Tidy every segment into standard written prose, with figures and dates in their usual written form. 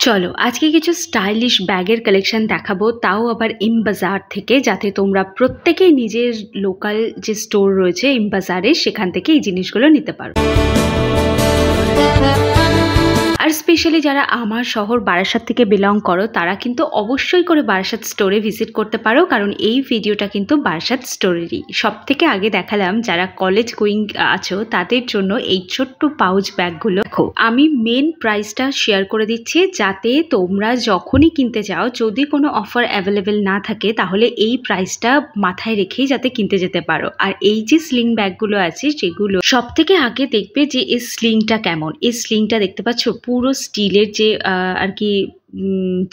চলো আজকে কিছু স্টাইলিশ ব্যাগের কালেকশন দেখাবো, তাও আবার ইম বাজার থেকে, যাতে তোমরা প্রত্যেকেই নিজের লোকাল যে স্টোর রয়েছে ইম বাজারে সেখান থেকে এই জিনিসগুলো নিতে পারো। আর স্পেশালি যারা আমার শহর বারাসাত থেকে বিলং করো তারা কিন্তু অবশ্যই করে বারাসাত স্টোরে ভিজিট করতে পারো, কারণ এই ভিডিওটা কিন্তু বারাসাত স্টোরেরই। সব থেকে আগে দেখালাম যারা কলেজ গোয়িং আছো তাদের জন্য এই ছোট্ট পাউচ ব্যাগগুলো। দেখো আমি মেন প্রাইসটা শেয়ার করে দিচ্ছি, যাতে তোমরা যখনই কিনতে যাও যদি কোনো অফার অ্যাভেলেবেল না থাকে তাহলে এই প্রাইসটা মাথায় রেখেই যাতে কিনতে যেতে পারো। আর এই যে স্লিং ব্যাগগুলো আছে সেগুলো সব থেকে আগে দেখবে যে এই স্লিংটা কেমন। এই স্লিংটা দেখতে পাচ্ছ পুরো স্টিলের যে আর কি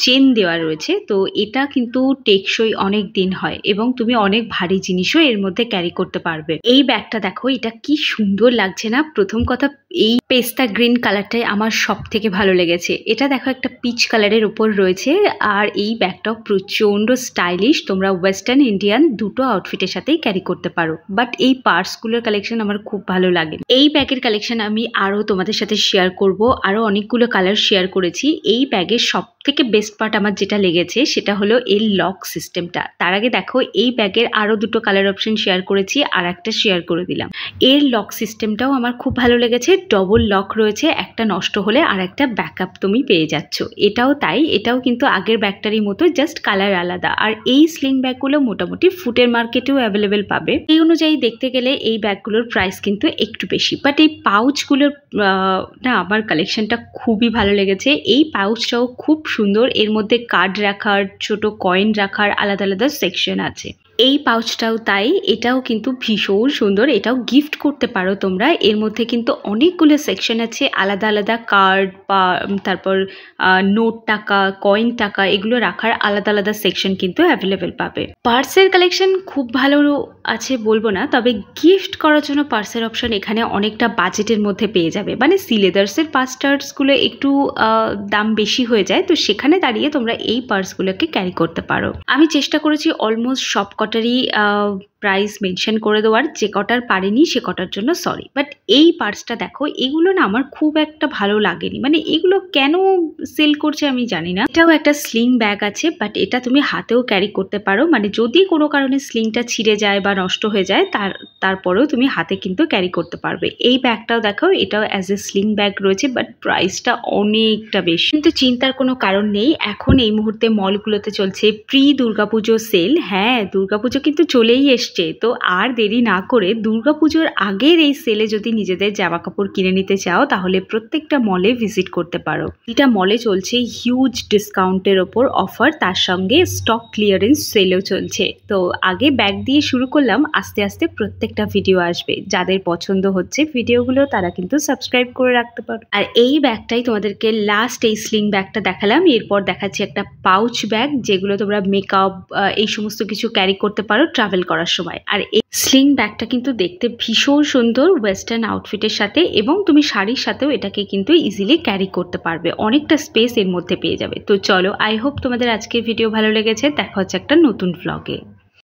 চেন দেওয়া রয়েছে, তো এটা কিন্তু টেকসই অনেক দিন হয় এবং তুমি অনেক ভারী জিনিসও এর মধ্যে ক্যারি করতে পারবে। এই ব্যাগটা দেখো, এটা কি সুন্দর লাগছে না? প্রথম কথা এই পেস্তা গ্রিন কালারটাই আমার সব থেকে ভালো লেগেছে। এটা দেখো একটা পিচ কালারের উপর রয়েছে, আর এই ব্যাগটাও প্রচন্ড স্টাইলিশ। তোমরা ওয়েস্টার্ন ইন্ডিয়ান দুটো আউটফিটের সাথেই ক্যারি করতে পারো। বাট এই পার্সগুলোর কালেকশন আমার খুব ভালো লাগে। এই ব্যাগের কালেকশন আমি আরো তোমাদের সাথে শেয়ার করব, আরো অনেকগুলো কালার শেয়ার করেছি। এই ব্যাগের সব থেকে বেস্ট পার্ট আমার যেটা লেগেছে সেটা হলো এর লক সিস্টেমটা। তার আগে দেখো এই ব্যাগের আরো দুটো কালার অপশন শেয়ার করেছি, আর একটা শেয়ার করে দিলাম। এর লক সিস্টেমটাও আমার খুব ভালো লেগেছে। ডবল লক রয়েছে, একটা নষ্ট হলে আর একটা ব্যাকআপ তুমি পেয়ে যাচ্ছ। এটাও তাই, এটাও কিন্তু আগের ব্যাগটারই মতো, জাস্ট কালার আলাদা। আর এই স্লিং ব্যাগগুলো মোটামুটি ফুটের মার্কেটেও অ্যাভেলেবেল পাবে। এই অনুযায়ী দেখতে গেলে এই ব্যাগগুলোর প্রাইস কিন্তু একটু বেশি, বাট এই পাউচগুলোর না আমার কালেকশনটা খুবই ভালো লেগেছে। এই পাউচটাও খুব সুন্দর, এর মধ্যে কার্ড রাখার, ছোট কয়েন রাখার আলাদা আলাদা সেকশন আছে। এই পাউচটাও তাই, এটাও কিন্তু ভীষণ সুন্দর, এটাও গিফট করতে পারো তোমরা। এর মধ্যে কিন্তু অনেকগুলো সেকশন আছে, আলাদা আলাদা কার্ড বা তারপর নোট টাকা, কয়েন টাকা, এগুলো রাখার আলাদা আলাদা সেকশন কিন্তু অ্যাভেলেবেল পাবে। পার্সের কালেকশন খুব ভালো আছে বলবো না, তবে গিফট করার জন্য পার্সের অপশন এখানে অনেকটা বাজেটের মধ্যে পেয়ে যাবে। মানে সিলেদার্সের পার্সটার্সগুলো একটু দাম বেশি হয়ে যায়, তো সেখানে দাঁড়িয়ে তোমরা এই পার্সগুলোকে ক্যারি করতে পারো। আমি চেষ্টা করেছি অলমোস্ট সব কটারই প্রাইস মেনশন করে দেওয়ার, যে কটার পারেনি সে কটার জন্য সরি। বাট এই পার্সটা দেখো, এগুলো না আমার খুব একটা ভালো লাগেনি। মানে এগুলো কেন সেল করছে আমি জানি না। এটাও একটা স্লিং ব্যাগ আছে, বাট এটা তুমি হাতেও ক্যারি করতে পারো। মানে যদি কোনো কারণে স্লিংটা ছিঁড়ে যায় বা নষ্ট হয়ে যায় তারপরেও তুমি হাতে কিন্তু ক্যারি করতে পারবে। এই ব্যাগটাও দেখো, এটাও অ্যাজ এ স্লিং ব্যাগ রয়েছে, বাট প্রাইসটা অনেকটা বেশি। কিন্তু চিন্তার কোনো কারণ নেই, এখন এই মুহূর্তে মলগুলোতে চলছে প্রি দুর্গাপুজো সেল। হ্যাঁ, দুর্গাপুজো কিন্তু চলেই এসছে, তো আর দেরি না করে দুর্গাপুজোর আগের এই সেলে যদি নিজেদের জামা কাপড় কিনে নিতে চাও তাহলে প্রত্যেকটা মলে ভিজিট করতে পারো। এটা মলে চলছে হিউজ ডিসকাউন্টের ওপর অফার, তার সঙ্গে স্টক ক্লিয়ারেন্স সেলও চলছে। তো আগে ব্যাগ দিয়ে শুরু করলাম, আস্তে আস্তে প্রত্যেকটা ভিডিও আসবে। যাদের পছন্দ হচ্ছে ভিডিওগুলো তারা কিন্তু সাবস্ক্রাইব করে রাখতে পারো। আর এই ব্যাগটাই তোমাদেরকে লাস্ট, এই স্লিং ব্যাগটা দেখালাম। এরপর দেখাচ্ছি একটা পাউচ ব্যাগ, যেগুলো তোমরা মেকআপ এই সমস্ত কিছু ক্যারি করতে পারো ট্রাভেল করার সময়। আর এই স্লিং ব্যাগটা কিন্তু দেখতে ভীষণ সুন্দর ওয়েস্টার্ন আউটফিটের সাথে, এবং তুমি শাড়ির সাথেও এটাকে কিন্তু ইজিলি ক্যারি করতে পারবে, অনেকটা স্পেস এর মধ্যে পেয়ে যাবে। তো চলো, আই হোপ তোমাদের আজকের ভিডিও ভালো লেগেছে। দেখা হচ্ছে একটা নতুন ভ্লগে।